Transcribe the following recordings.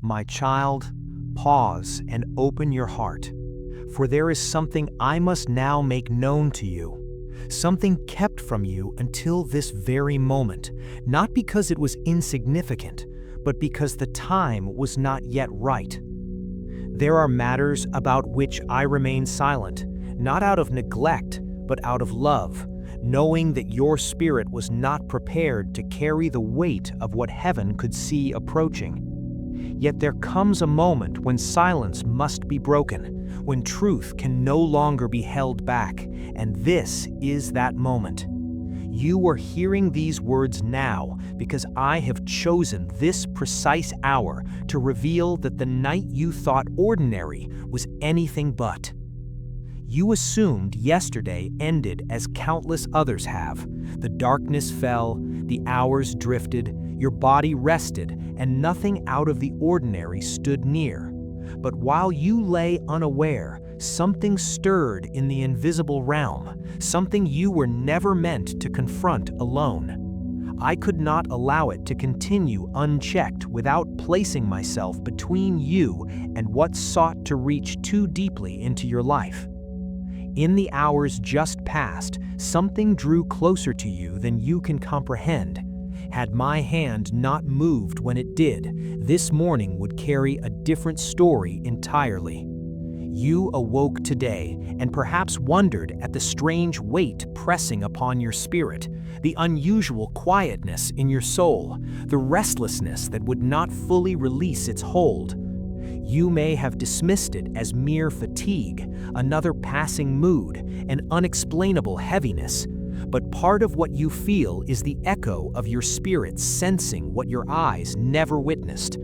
My child, pause and open your heart, for there is something I must now make known to you, something kept from you until this very moment, not because it was insignificant, but because the time was not yet right. There are matters about which I remain silent, not out of neglect, but out of love, knowing that your spirit was not prepared to carry the weight of what heaven could see approaching. Yet there comes a moment when silence must be broken, when truth can no longer be held back, and this is that moment. You are hearing these words now because I have chosen this precise hour to reveal that the night you thought ordinary was anything but. You assumed yesterday ended as countless others have. The darkness fell, the hours drifted, your body rested, and nothing out of the ordinary stood near. But while you lay unaware, something stirred in the invisible realm, something you were never meant to confront alone. I could not allow it to continue unchecked without placing myself between you and what sought to reach too deeply into your life. In the hours just past, something drew closer to you than you can comprehend. Had my hand not moved when it did, this morning would carry a different story entirely. You awoke today and perhaps wondered at the strange weight pressing upon your spirit, the unusual quietness in your soul, the restlessness that would not fully release its hold. You may have dismissed it as mere fatigue, another passing mood, an unexplainable heaviness, but part of what you feel is the echo of your spirit sensing what your eyes never witnessed.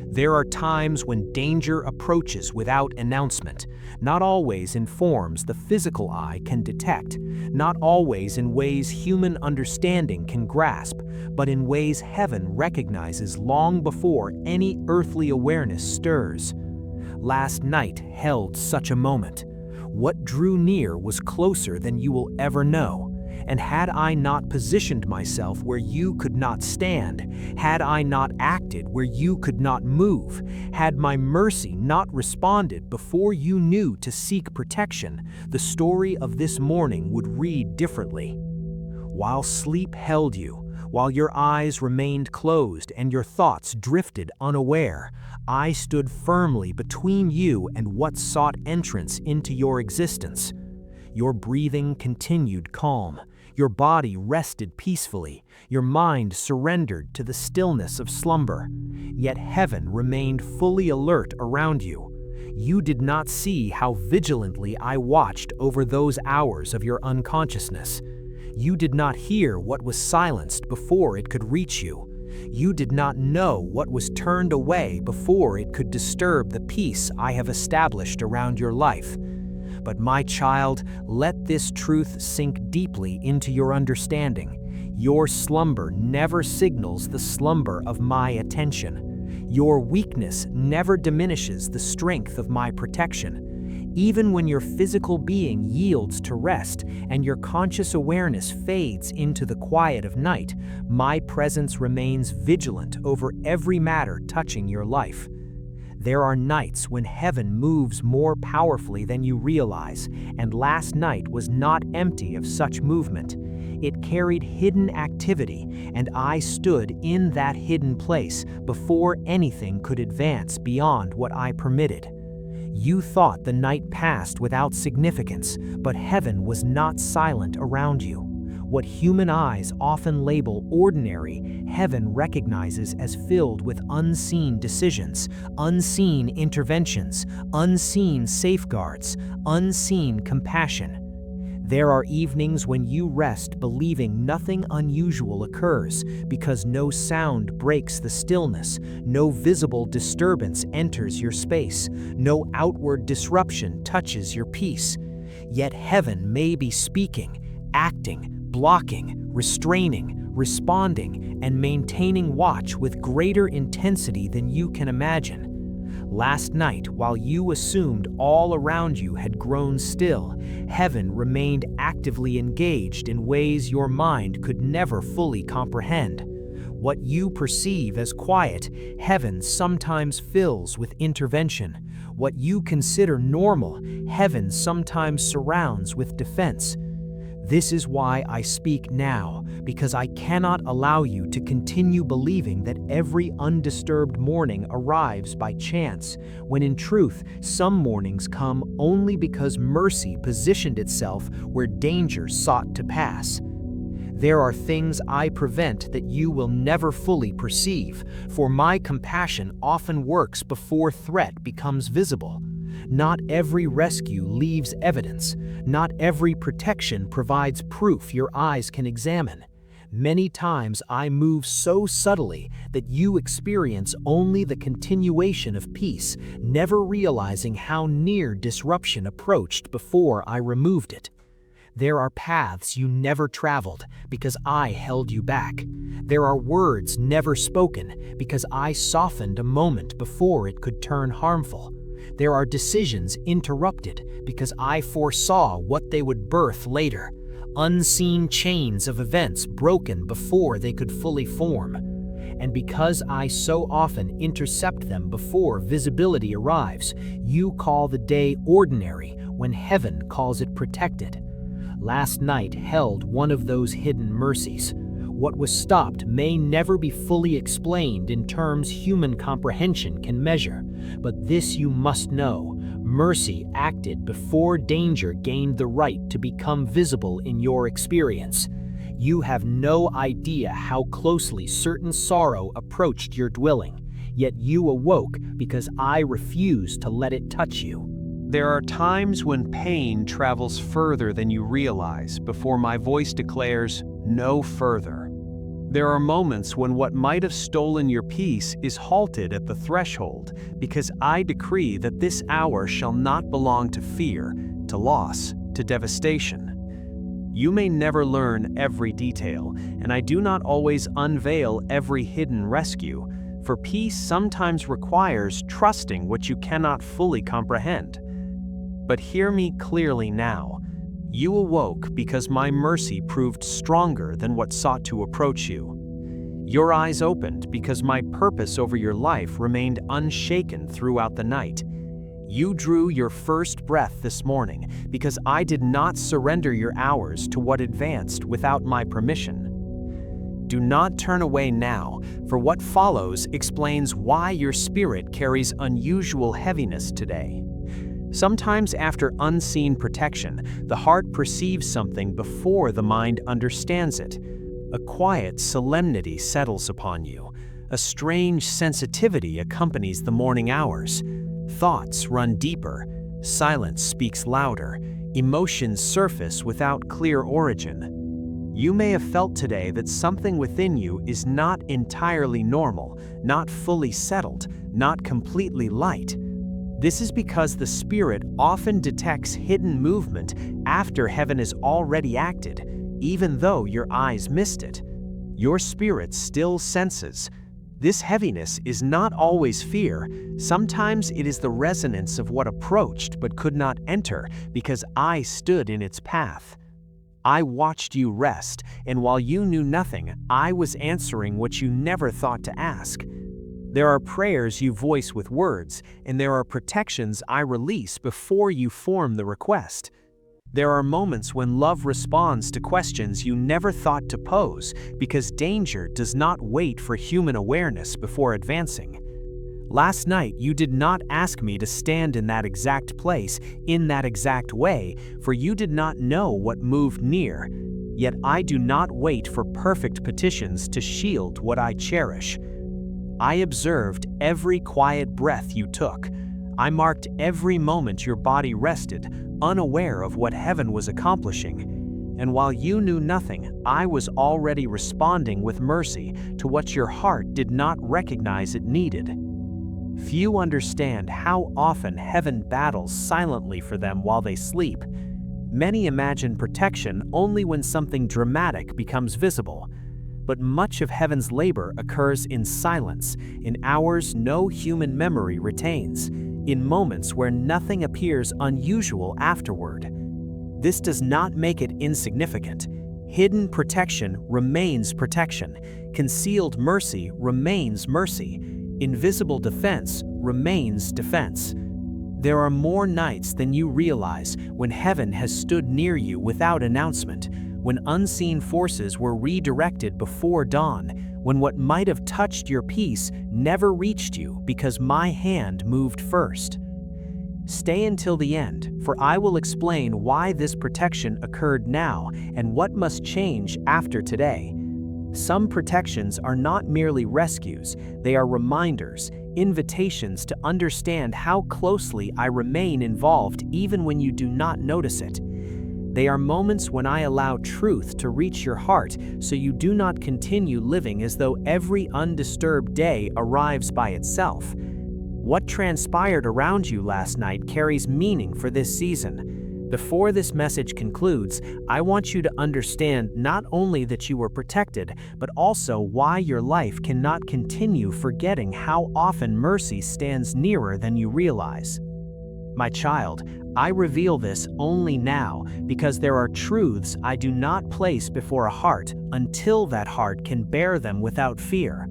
There are times when danger approaches without announcement, not always in forms the physical eye can detect, not always in ways human understanding can grasp, but in ways heaven recognizes long before any earthly awareness stirs. Last night held such a moment. What drew near was closer than you will ever know. And had I not positioned myself where you could not stand, had I not acted where you could not move, had my mercy not responded before you knew to seek protection, the story of this morning would read differently. While sleep held you, while your eyes remained closed and your thoughts drifted unaware, I stood firmly between you and what sought entrance into your existence. Your breathing continued calm, your body rested peacefully, your mind surrendered to the stillness of slumber. Yet heaven remained fully alert around you. You did not see how vigilantly I watched over those hours of your unconsciousness. You did not hear what was silenced before it could reach you. You did not know what was turned away before it could disturb the peace I have established around your life. But my child, let this truth sink deeply into your understanding. Your slumber never signals the slumber of my attention. Your weakness never diminishes the strength of my protection. Even when your physical being yields to rest and your conscious awareness fades into the quiet of night, my presence remains vigilant over every matter touching your life. There are nights when heaven moves more powerfully than you realize, and last night was not empty of such movement. It carried hidden activity, and I stood in that hidden place before anything could advance beyond what I permitted. You thought the night passed without significance, but heaven was not silent around you. What human eyes often label ordinary, heaven recognizes as filled with unseen decisions, unseen interventions, unseen safeguards, unseen compassion. There are evenings when you rest believing nothing unusual occurs because no sound breaks the stillness, no visible disturbance enters your space, no outward disruption touches your peace. Yet heaven may be speaking, acting, blocking, restraining, responding, and maintaining watch with greater intensity than you can imagine. Last night, while you assumed all around you had grown still, heaven remained actively engaged in ways your mind could never fully comprehend. What you perceive as quiet, heaven sometimes fills with intervention. What you consider normal, heaven sometimes surrounds with defense. This is why I speak now, because I cannot allow you to continue believing that every undisturbed morning arrives by chance, when in truth, some mornings come only because mercy positioned itself where danger sought to pass. There are things I prevent that you will never fully perceive, for my compassion often works before threat becomes visible. Not every rescue leaves evidence. Not every protection provides proof your eyes can examine. Many times I move so subtly that you experience only the continuation of peace, never realizing how near disruption approached before I removed it. There are paths you never traveled because I held you back. There are words never spoken because I softened a moment before it could turn harmful. There are decisions interrupted because I foresaw what they would birth later. Unseen chains of events broken before they could fully form. And because I so often intercept them before visibility arrives, you call the day ordinary when heaven calls it protected. Last night held one of those hidden mercies. What was stopped may never be fully explained in terms human comprehension can measure, but this you must know: mercy acted before danger gained the right to become visible in your experience. You have no idea how closely certain sorrow approached your dwelling, yet you awoke because I refused to let it touch you. There are times when pain travels further than you realize before my voice declares, "No further." There are moments when what might have stolen your peace is halted at the threshold because I decree that this hour shall not belong to fear, to loss, to devastation. You may never learn every detail, and I do not always unveil every hidden rescue, for peace sometimes requires trusting what you cannot fully comprehend. But hear me clearly now. You awoke because my mercy proved stronger than what sought to approach you. Your eyes opened because my purpose over your life remained unshaken throughout the night. You drew your first breath this morning because I did not surrender your hours to what advanced without my permission. Do not turn away now, for what follows explains why your spirit carries unusual heaviness today. Sometimes after unseen protection, the heart perceives something before the mind understands it. A quiet solemnity settles upon you. A strange sensitivity accompanies the morning hours. Thoughts run deeper. Silence speaks louder. Emotions surface without clear origin. You may have felt today that something within you is not entirely normal, not fully settled, not completely light. This is because the Spirit often detects hidden movement after heaven has already acted, even though your eyes missed it. Your spirit still senses. This heaviness is not always fear. Sometimes it is the resonance of what approached but could not enter because I stood in its path. I watched you rest, and while you knew nothing, I was answering what you never thought to ask. There are prayers you voice with words, and there are protections I release before you form the request. There are moments when love responds to questions you never thought to pose because danger does not wait for human awareness before advancing. Last night, you did not ask me to stand in that exact place, in that exact way, for you did not know what moved near. Yet I do not wait for perfect petitions to shield what I cherish. I observed every quiet breath you took. I marked every moment your body rested, unaware of what heaven was accomplishing. And while you knew nothing, I was already responding with mercy to what your heart did not recognize it needed. Few understand how often heaven battles silently for them while they sleep. Many imagine protection only when something dramatic becomes visible. But much of heaven's labor occurs in silence, in hours no human memory retains, in moments where nothing appears unusual afterward. This does not make it insignificant. Hidden protection remains protection. Concealed mercy remains mercy. Invisible defense remains defense. There are more nights than you realize when heaven has stood near you without announcement, when unseen forces were redirected before dawn, when what might have touched your peace never reached you because my hand moved first. Stay until the end, for I will explain why this protection occurred now and what must change after today. Some protections are not merely rescues, they are reminders, invitations to understand how closely I remain involved even when you do not notice it. They are moments when I allow truth to reach your heart so you do not continue living as though every undisturbed day arrives by itself. What transpired around you last night carries meaning for this season. Before this message concludes, I want you to understand not only that you were protected, but also why your life cannot continue forgetting how often mercy stands nearer than you realize. My child, I reveal this only now because there are truths I do not place before a heart until that heart can bear them without fear.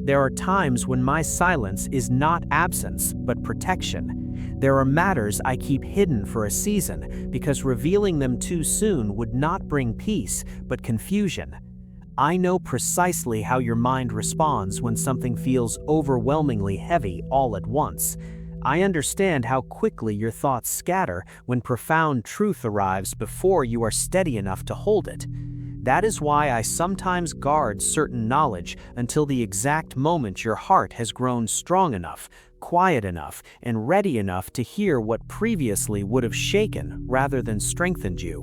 There are times when my silence is not absence, but protection. There are matters I keep hidden for a season because revealing them too soon would not bring peace, but confusion. I know precisely how your mind responds when something feels overwhelmingly heavy all at once. I understand how quickly your thoughts scatter when profound truth arrives before you are steady enough to hold it. That is why I sometimes guard certain knowledge until the exact moment your heart has grown strong enough, quiet enough, and ready enough to hear what previously would have shaken rather than strengthened you.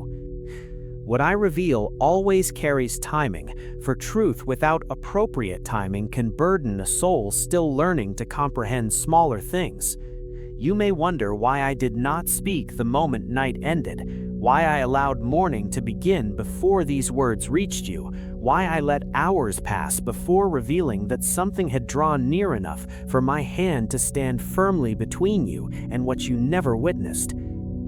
What I reveal always carries timing, for truth without appropriate timing can burden a soul still learning to comprehend smaller things. You may wonder why I did not speak the moment night ended, why I allowed morning to begin before these words reached you, why I let hours pass before revealing that something had drawn near enough for my hand to stand firmly between you and what you never witnessed.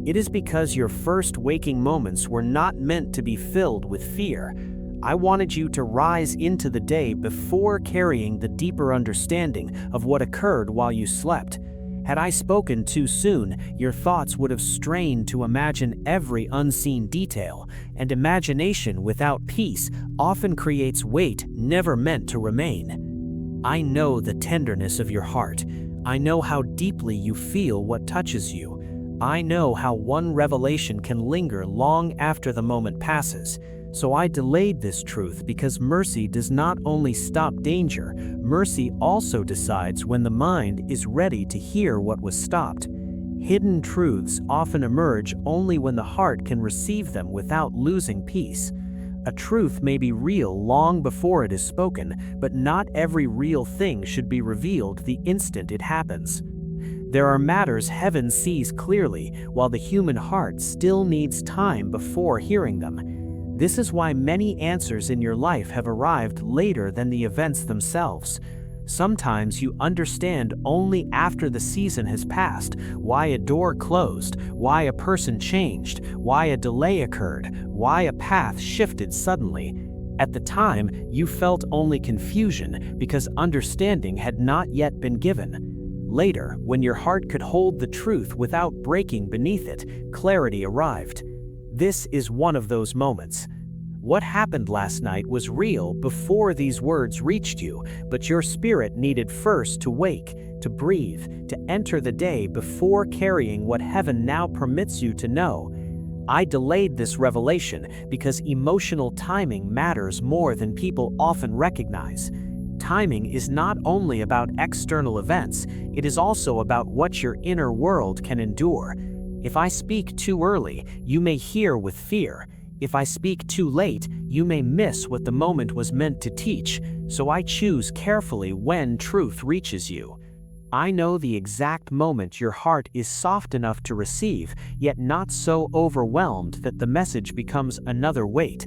It is because your first waking moments were not meant to be filled with fear. I wanted you to rise into the day before carrying the deeper understanding of what occurred while you slept. Had I spoken too soon, your thoughts would have strained to imagine every unseen detail, and imagination without peace often creates weight never meant to remain. I know the tenderness of your heart. I know how deeply you feel what touches you. I know how one revelation can linger long after the moment passes. So I delayed this truth because mercy does not only stop danger, mercy also decides when the mind is ready to hear what was stopped. Hidden truths often emerge only when the heart can receive them without losing peace. A truth may be real long before it is spoken, but not every real thing should be revealed the instant it happens. There are matters heaven sees clearly, while the human heart still needs time before hearing them. This is why many answers in your life have arrived later than the events themselves. Sometimes you understand only after the season has passed why a door closed, why a person changed, why a delay occurred, why a path shifted suddenly. At the time, you felt only confusion because understanding had not yet been given. Later, when your heart could hold the truth without breaking beneath it, clarity arrived. This is one of those moments. What happened last night was real before these words reached you, but your spirit needed first to wake, to breathe, to enter the day before carrying what heaven now permits you to know. I delayed this revelation because emotional timing matters more than people often recognize. Timing is not only about external events, it is also about what your inner world can endure. If I speak too early, you may hear with fear. If I speak too late, you may miss what the moment was meant to teach, so I choose carefully when truth reaches you. I know the exact moment your heart is soft enough to receive, yet not so overwhelmed that the message becomes another weight.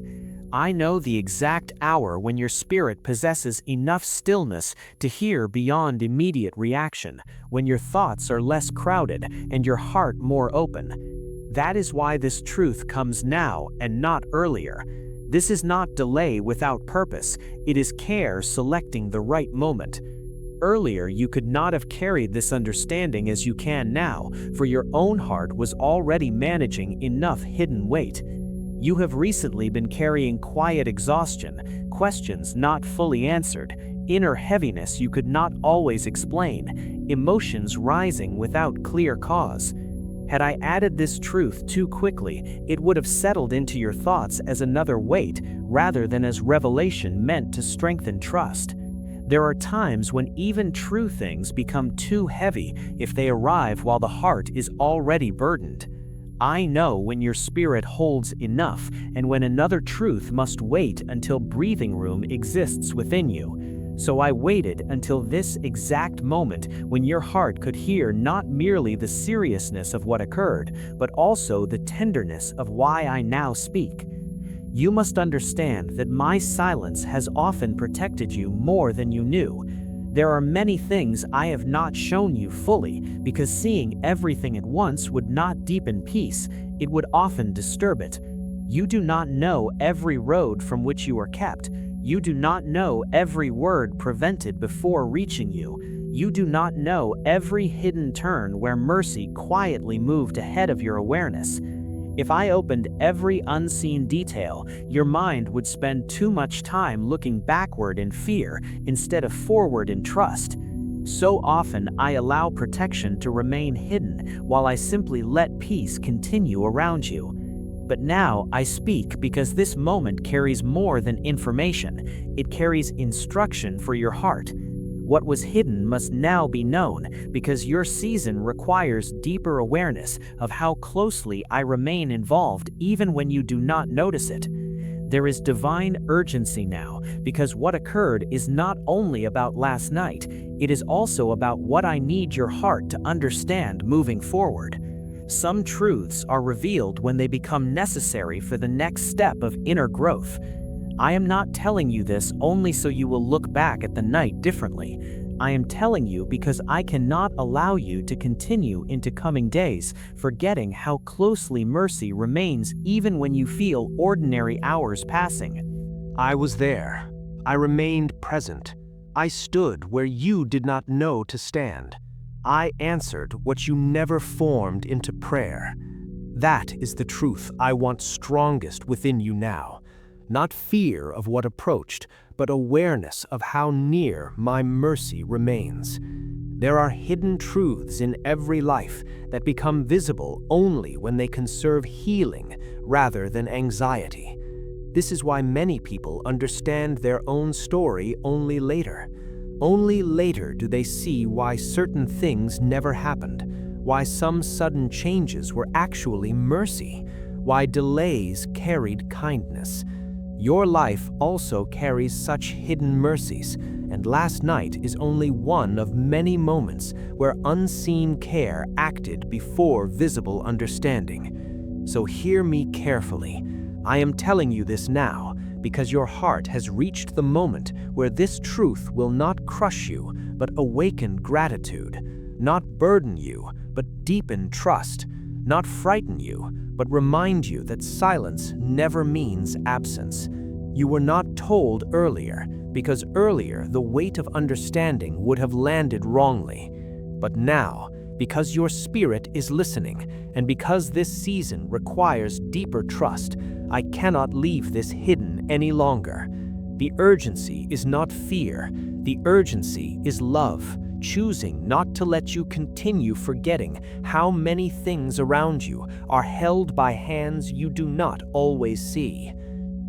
I know the exact hour when your spirit possesses enough stillness to hear beyond immediate reaction, when your thoughts are less crowded and your heart more open. That is why this truth comes now and not earlier. This is not delay without purpose, it is care selecting the right moment. Earlier, you could not have carried this understanding as you can now, for your own heart was already managing enough hidden weight. You have recently been carrying quiet exhaustion, questions not fully answered, inner heaviness you could not always explain, emotions rising without clear cause. Had I added this truth too quickly, it would have settled into your thoughts as another weight rather than as revelation meant to strengthen trust. There are times when even true things become too heavy if they arrive while the heart is already burdened. I know when your spirit holds enough and when another truth must wait until breathing room exists within you. So I waited until this exact moment when your heart could hear not merely the seriousness of what occurred, but also the tenderness of why I now speak. You must understand that my silence has often protected you more than you knew. There are many things I have not shown you fully because seeing everything at once would not deepen peace, it would often disturb it. You do not know every road from which you are kept. You do not know every word prevented before reaching you. You do not know every hidden turn where mercy quietly moved ahead of your awareness. If I opened every unseen detail, your mind would spend too much time looking backward in fear instead of forward in trust. So often I allow protection to remain hidden while I simply let peace continue around you. But now I speak because this moment carries more than information. It carries instruction for your heart. What was hidden must now be known because your season requires deeper awareness of how closely I remain involved even when you do not notice it. There is divine urgency now because what occurred is not only about last night, it is also about what I need your heart to understand moving forward. Some truths are revealed when they become necessary for the next step of inner growth. I am not telling you this only so you will look back at the night differently. I am telling you because I cannot allow you to continue into coming days, forgetting how closely mercy remains even when you feel ordinary hours passing. I was there. I remained present. I stood where you did not know to stand. I answered what you never formed into prayer. That is the truth I want strongest within you now. Not fear of what approached, but awareness of how near my mercy remains. There are hidden truths in every life that become visible only when they can serve healing rather than anxiety. This is why many people understand their own story only later. Only later do they see why certain things never happened, why some sudden changes were actually mercy, why delays carried kindness. Your life also carries such hidden mercies, and last night is only one of many moments where unseen care acted before visible understanding. So hear me carefully. I am telling you this now because your heart has reached the moment where this truth will not crush you, but awaken gratitude, not burden you, but deepen trust, not frighten you, but remind you that silence never means absence. You were not told earlier, because earlier the weight of understanding would have landed wrongly. But now, because your spirit is listening, and because this season requires deeper trust, I cannot leave this hidden any longer. The urgency is not fear, the urgency is love, choosing not to let you continue forgetting how many things around you are held by hands you do not always see.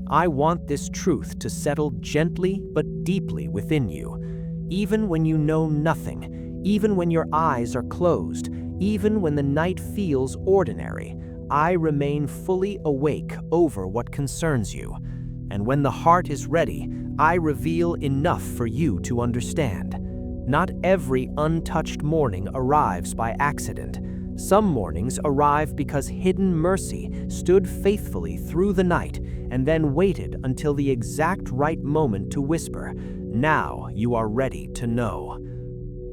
I want this truth to settle gently but deeply within you. Even when you know nothing, even when your eyes are closed, even when the night feels ordinary, I remain fully awake over what concerns you. And when the heart is ready, I reveal enough for you to understand. Not every untouched morning arrives by accident. Some mornings arrive because hidden mercy stood faithfully through the night and then waited until the exact right moment to whisper, "Now you are ready to know."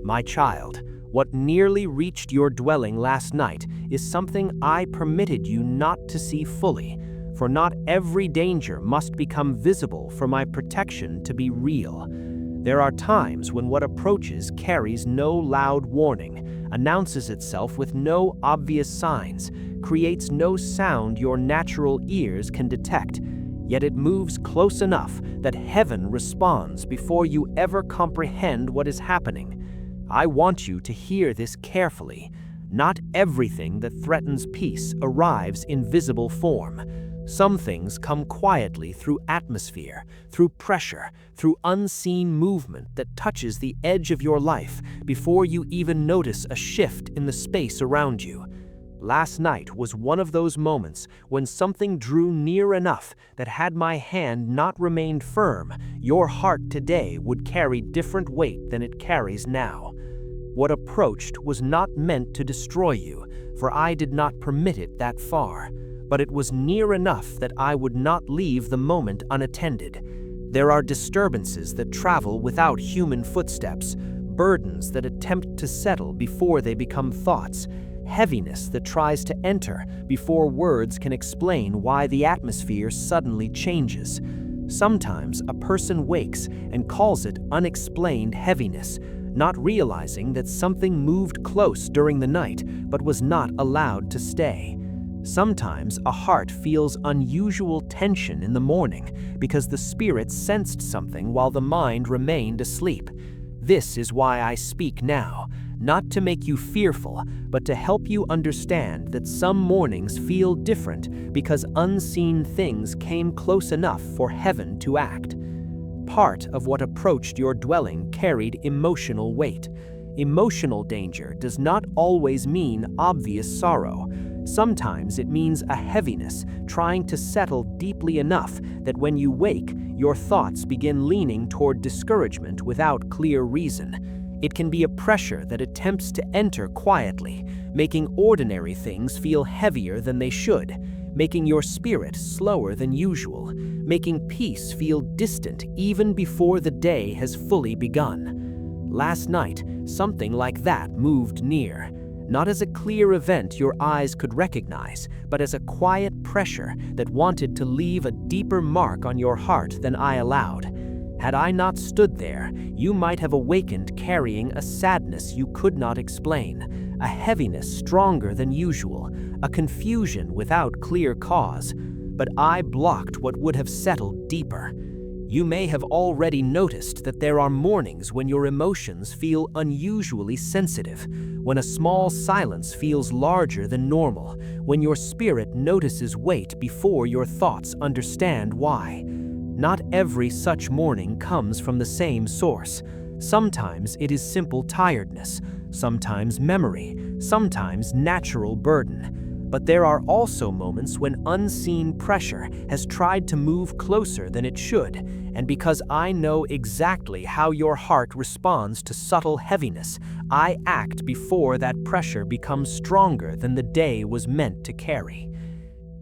My child, what nearly reached your dwelling last night is something I permitted you not to see fully, for not every danger must become visible for my protection to be real. There are times when what approaches carries no loud warning, announces itself with no obvious signs, creates no sound your natural ears can detect, yet it moves close enough that heaven responds before you ever comprehend what is happening. I want you to hear this carefully. Not everything that threatens peace arrives in visible form. Some things come quietly through atmosphere, through pressure, through unseen movement that touches the edge of your life before you even notice a shift in the space around you. Last night was one of those moments when something drew near enough that had my hand not remained firm, your heart today would carry different weight than it carries now. What approached was not meant to destroy you, for I did not permit it that far, but it was near enough that I would not leave the moment unattended. There are disturbances that travel without human footsteps, burdens that attempt to settle before they become thoughts, heaviness that tries to enter before words can explain why the atmosphere suddenly changes. Sometimes a person wakes and calls it unexplained heaviness, not realizing that something moved close during the night but was not allowed to stay. Sometimes a heart feels unusual tension in the morning because the spirit sensed something while the mind remained asleep. This is why I speak now, not to make you fearful, but to help you understand that some mornings feel different because unseen things came close enough for heaven to act. Part of what approached your dwelling carried emotional weight. Emotional danger does not always mean obvious sorrow. Sometimes it means a heaviness trying to settle deeply enough that when you wake, your thoughts begin leaning toward discouragement without clear reason. It can be a pressure that attempts to enter quietly, making ordinary things feel heavier than they should, making your spirit slower than usual, making peace feel distant even before the day has fully begun. Last night, something like that moved near, not as a clear event your eyes could recognize, but as a quiet pressure that wanted to leave a deeper mark on your heart than I allowed. Had I not stood there, you might have awakened carrying a sadness you could not explain, a heaviness stronger than usual, a confusion without clear cause. But I blocked what would have settled deeper. You may have already noticed that there are mornings when your emotions feel unusually sensitive, when a small silence feels larger than normal, when your spirit notices weight before your thoughts understand why. Not every such morning comes from the same source. Sometimes it is simple tiredness, sometimes memory, sometimes natural burden. But there are also moments when unseen pressure has tried to move closer than it should, and because I know exactly how your heart responds to subtle heaviness, I act before that pressure becomes stronger than the day was meant to carry.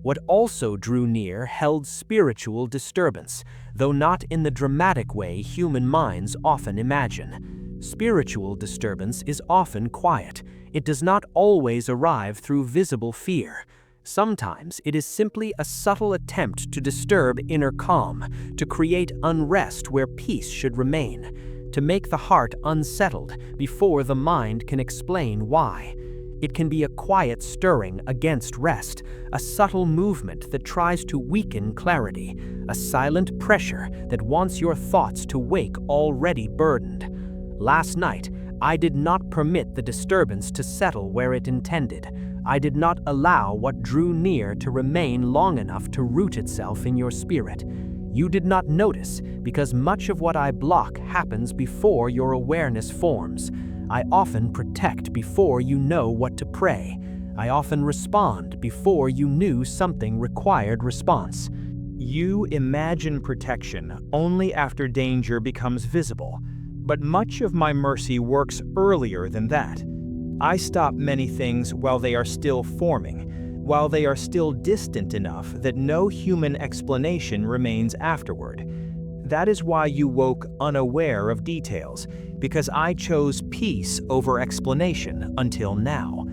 What also drew near held spiritual disturbance, though not in the dramatic way human minds often imagine. Spiritual disturbance is often quiet. It does not always arrive through visible fear. Sometimes it is simply a subtle attempt to disturb inner calm, to create unrest where peace should remain, to make the heart unsettled before the mind can explain why. It can be a quiet stirring against rest, a subtle movement that tries to weaken clarity, a silent pressure that wants your thoughts to wake already burdened. Last night, I did not permit the disturbance to settle where it intended. I did not allow what drew near to remain long enough to root itself in your spirit. You did not notice because much of what I block happens before your awareness forms. I often protect before you know what to pray. I often respond before you knew something required response. You imagine protection only after danger becomes visible, but much of my mercy works earlier than that. I stop many things while they are still forming, while they are still distant enough that no human explanation remains afterward. That is why you woke unaware of details, because I chose peace over explanation until now.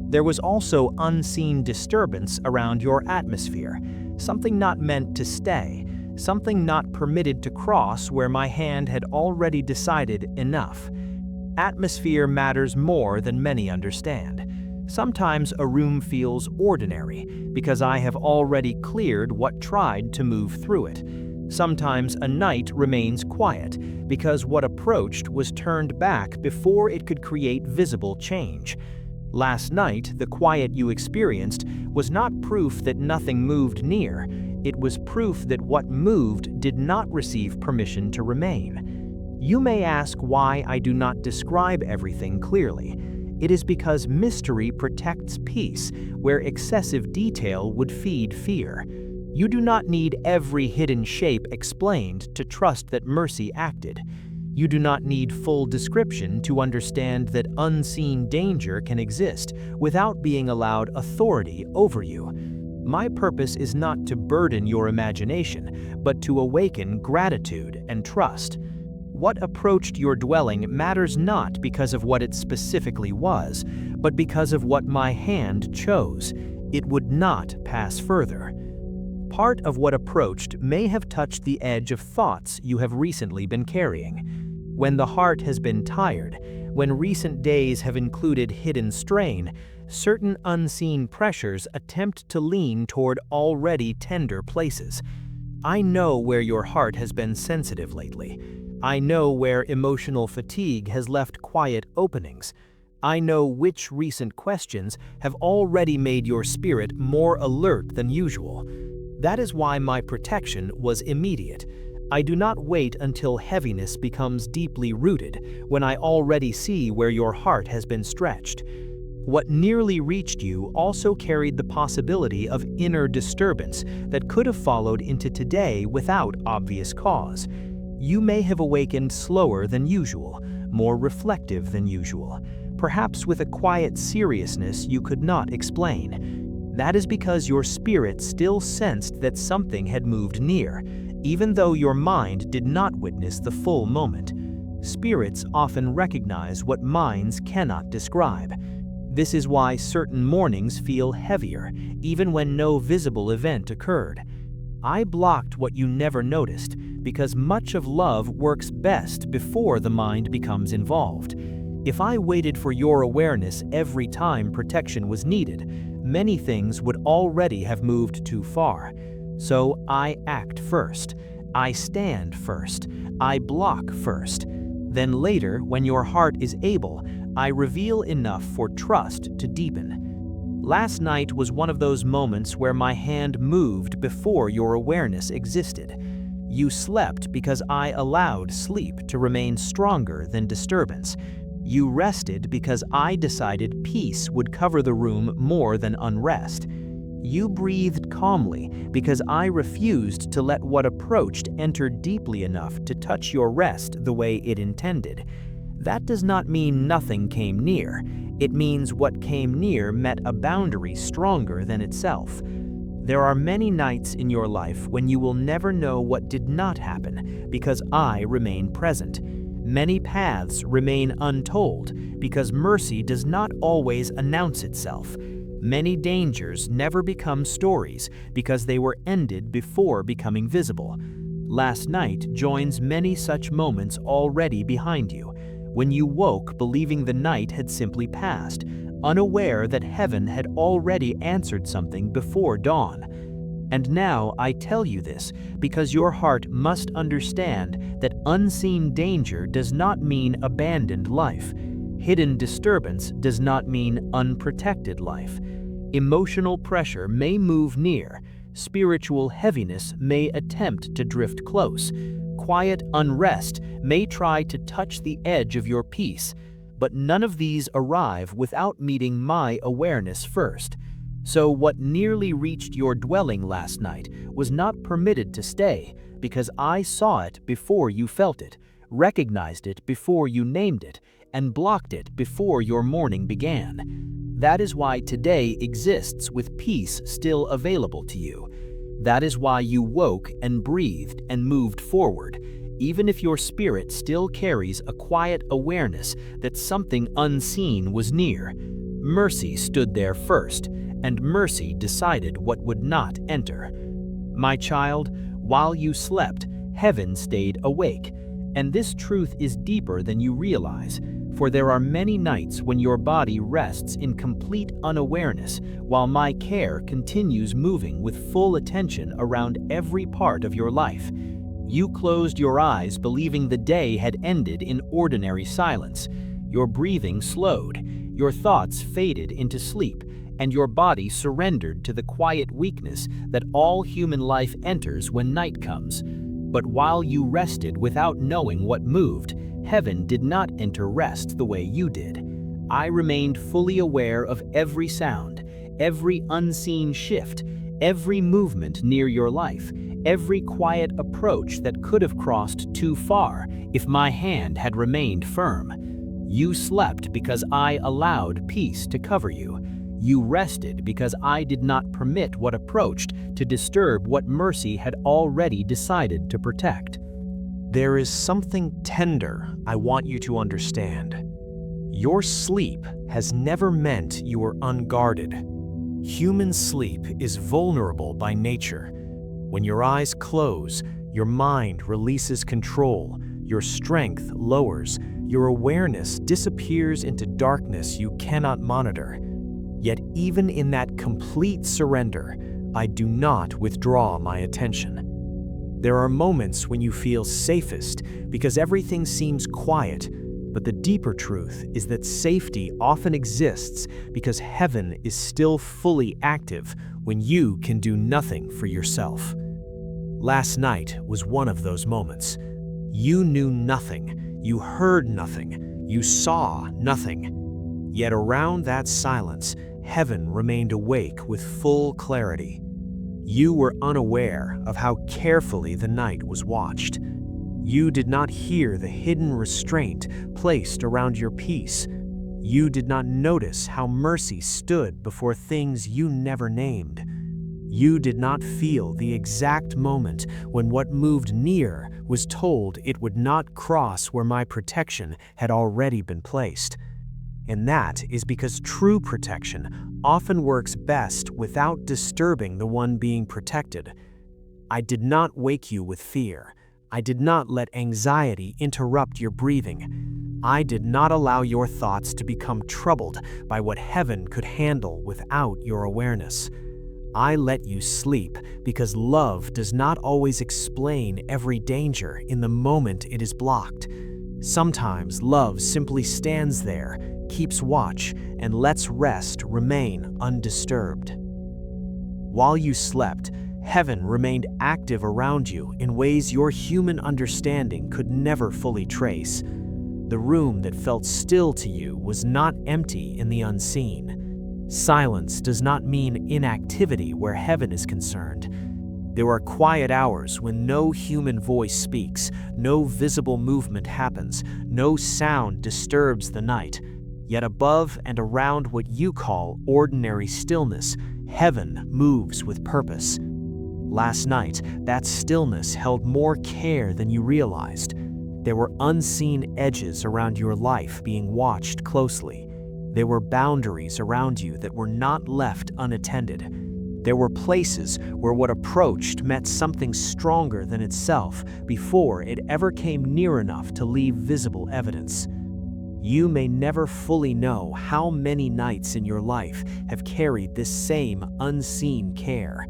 There was also unseen disturbance around your atmosphere, something not meant to stay, something not permitted to cross where my hand had already decided enough. Atmosphere matters more than many understand. Sometimes a room feels ordinary because I have already cleared what tried to move through it. Sometimes a night remains quiet because what approached was turned back before it could create visible change. Last night, the quiet you experienced was not proof that nothing moved near. It was proof that what moved did not receive permission to remain. You may ask why I do not describe everything clearly. It is because mystery protects peace, where excessive detail would feed fear. You do not need every hidden shape explained to trust that mercy acted. You do not need full description to understand that unseen danger can exist without being allowed authority over you. My purpose is not to burden your imagination, but to awaken gratitude and trust. What approached your dwelling matters not because of what it specifically was, but because of what my hand chose. It would not pass further. Part of what approached may have touched the edge of thoughts you have recently been carrying. When the heart has been tired, when recent days have included hidden strain, certain unseen pressures attempt to lean toward already tender places. I know where your heart has been sensitive lately. I know where emotional fatigue has left quiet openings. I know which recent questions have already made your spirit more alert than usual. That is why my protection was immediate. I do not wait until heaviness becomes deeply rooted, when I already see where your heart has been stretched. What nearly reached you also carried the possibility of inner disturbance that could have followed into today without obvious cause. You may have awakened slower than usual, more reflective than usual, perhaps with a quiet seriousness you could not explain. That is because your spirit still sensed that something had moved near, even though your mind did not witness the full moment. Spirits often recognize what minds cannot describe. This is why certain mornings feel heavier, even when no visible event occurred. I blocked what you never noticed, because much of love works best before the mind becomes involved. If I waited for your awareness every time protection was needed, many things would already have moved too far. So I act first. I stand first. I block first. Then later, when your heart is able, I reveal enough for trust to deepen. Last night was one of those moments where my hand moved before your awareness existed. You slept because I allowed sleep to remain stronger than disturbance. You rested because I decided peace would cover the room more than unrest. You breathed calmly because I refused to let what approached enter deeply enough to touch your rest the way it intended. That does not mean nothing came near. It means what came near met a boundary stronger than itself. There are many nights in your life when you will never know what did not happen because I remain present. Many paths remain untold because mercy does not always announce itself. Many dangers never become stories because they were ended before becoming visible. Last night joins many such moments already behind you, when you woke believing the night had simply passed, unaware that heaven had already answered something before dawn. And now I tell you this because your heart must understand that unseen danger does not mean abandoned life. Hidden disturbance does not mean unprotected life. Emotional pressure may move near. Spiritual heaviness may attempt to drift close. Quiet unrest may try to touch the edge of your peace, but none of these arrive without meeting my awareness first. So what nearly reached your dwelling last night was not permitted to stay because I saw it before you felt it, recognized it before you named it, and blocked it before your morning began. That is why today exists with peace still available to you. That is why you woke and breathed and moved forward, even if your spirit still carries a quiet awareness that something unseen was near. Mercy stood there first, and mercy decided what would not enter. My child, while you slept, heaven stayed awake, and this truth is deeper than you realize, for there are many nights when your body rests in complete unawareness while my care continues moving with full attention around every part of your life. You closed your eyes believing the day had ended in ordinary silence. Your breathing slowed, your thoughts faded into sleep, and your body surrendered to the quiet weakness that all human life enters when night comes. But while you rested without knowing what moved, heaven did not enter rest the way you did. I remained fully aware of every sound, every unseen shift, every movement near your life, every quiet approach that could have crossed too far if my hand had remained firm. You slept because I allowed peace to cover you. You rested because I did not permit what approached to disturb what mercy had already decided to protect. There is something tender I want you to understand. Your sleep has never meant you were unguarded. Human sleep is vulnerable by nature. When your eyes close, your mind releases control, your strength lowers, your awareness disappears into darkness you cannot monitor. Yet even in that complete surrender, I do not withdraw my attention. There are moments when you feel safest because everything seems quiet, but the deeper truth is that safety often exists because heaven is still fully active when you can do nothing for yourself. Last night was one of those moments. You knew nothing, you heard nothing, you saw nothing. Yet around that silence, heaven remained awake with full clarity. You were unaware of how carefully the night was watched. You did not hear the hidden restraint placed around your peace. You did not notice how mercy stood before things you never named. You did not feel the exact moment when what moved near was told it would not cross where my protection had already been placed. And that is because true protection often works best without disturbing the one being protected. I did not wake you with fear. I did not let anxiety interrupt your breathing. I did not allow your thoughts to become troubled by what heaven could handle without your awareness. I let you sleep because love does not always explain every danger in the moment it is blocked. Sometimes love simply stands there, keeps watch, and lets rest remain undisturbed. While you slept, heaven remained active around you in ways your human understanding could never fully trace. The room that felt still to you was not empty in the unseen. Silence does not mean inactivity where heaven is concerned. There are quiet hours when no human voice speaks, no visible movement happens, no sound disturbs the night. Yet above and around what you call ordinary stillness, heaven moves with purpose. Last night, that stillness held more care than you realized. There were unseen edges around your life being watched closely. There were boundaries around you that were not left unattended. There were places where what approached met something stronger than itself before it ever came near enough to leave visible evidence. You may never fully know how many nights in your life have carried this same unseen care.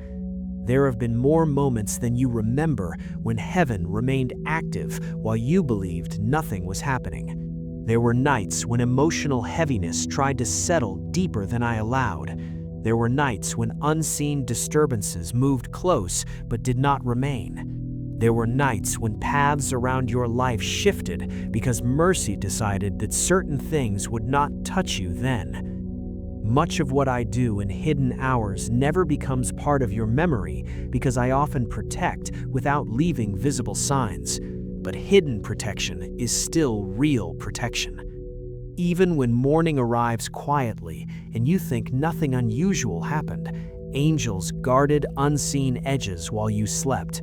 There have been more moments than you remember when heaven remained active while you believed nothing was happening. There were nights when emotional heaviness tried to settle deeper than I allowed. There were nights when unseen disturbances moved close but did not remain. There were nights when paths around your life shifted because mercy decided that certain things would not touch you then. Much of what I do in hidden hours never becomes part of your memory because I often protect without leaving visible signs. But hidden protection is still real protection. Even when morning arrives quietly and you think nothing unusual happened, angels guarded unseen edges while you slept.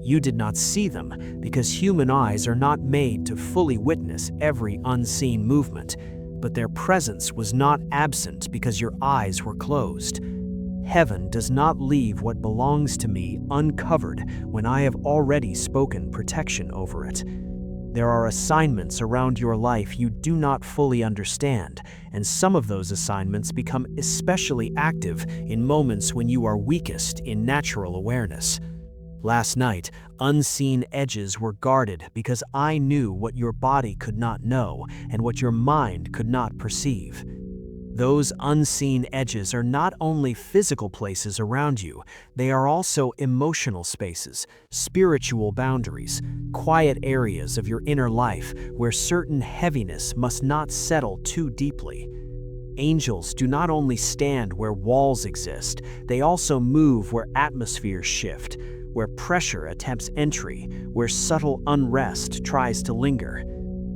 You did not see them because human eyes are not made to fully witness every unseen movement, but their presence was not absent because your eyes were closed. Heaven does not leave what belongs to me uncovered when I have already spoken protection over it. There are assignments around your life you do not fully understand, and some of those assignments become especially active in moments when you are weakest in natural awareness. Last night, unseen edges were guarded because I knew what your body could not know and what your mind could not perceive. Those unseen edges are not only physical places around you, they are also emotional spaces, spiritual boundaries, quiet areas of your inner life where certain heaviness must not settle too deeply. Angels do not only stand where walls exist, they also move where atmospheres shift, where pressure attempts entry, where subtle unrest tries to linger.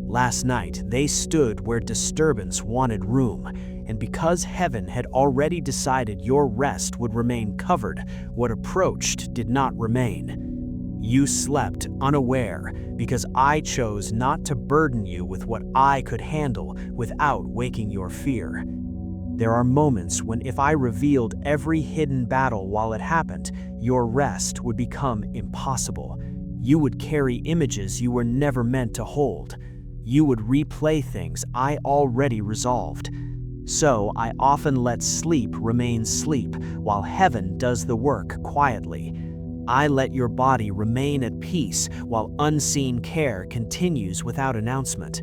Last night, they stood where disturbance wanted room, and because heaven had already decided your rest would remain covered, what approached did not remain. You slept unaware because I chose not to burden you with what I could handle without waking your fear. There are moments when if I revealed every hidden battle while it happened, your rest would become impossible. You would carry images you were never meant to hold. You would replay things I already resolved. So I often let sleep remain sleep while heaven does the work quietly. I let your body remain at peace while unseen care continues without announcement.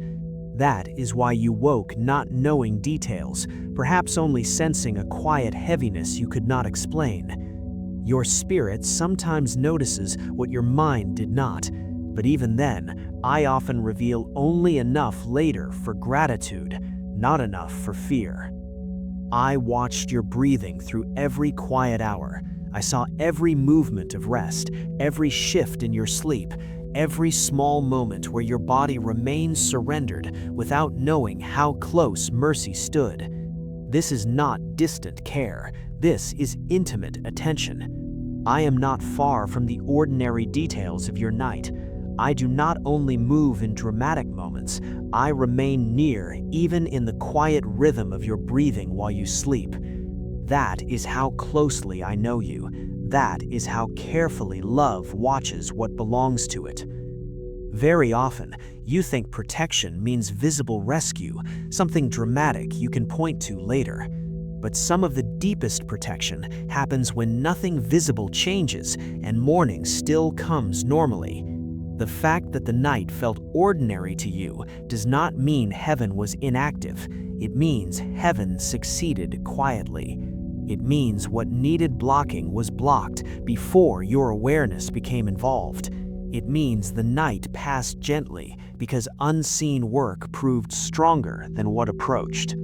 That is why you woke not knowing details, perhaps only sensing a quiet heaviness you could not explain. Your spirit sometimes notices what your mind did not, but even then, I often reveal only enough later for gratitude, not enough for fear. I watched your breathing through every quiet hour. I saw every movement of rest, every shift in your sleep, every small moment where your body remained surrendered without knowing how close mercy stood. This is not distant care. This is intimate attention. I am not far from the ordinary details of your night. I do not only move in dramatic moments, I remain near even in the quiet rhythm of your breathing while you sleep. That is how closely I know you. That is how carefully love watches what belongs to it. Very often, you think protection means visible rescue, something dramatic you can point to later. But some of the deepest protection happens when nothing visible changes and morning still comes normally. The fact that the night felt ordinary to you does not mean heaven was inactive. It means heaven succeeded quietly. It means what needed blocking was blocked before your awareness became involved. It means the night passed gently because unseen work proved stronger than what approached.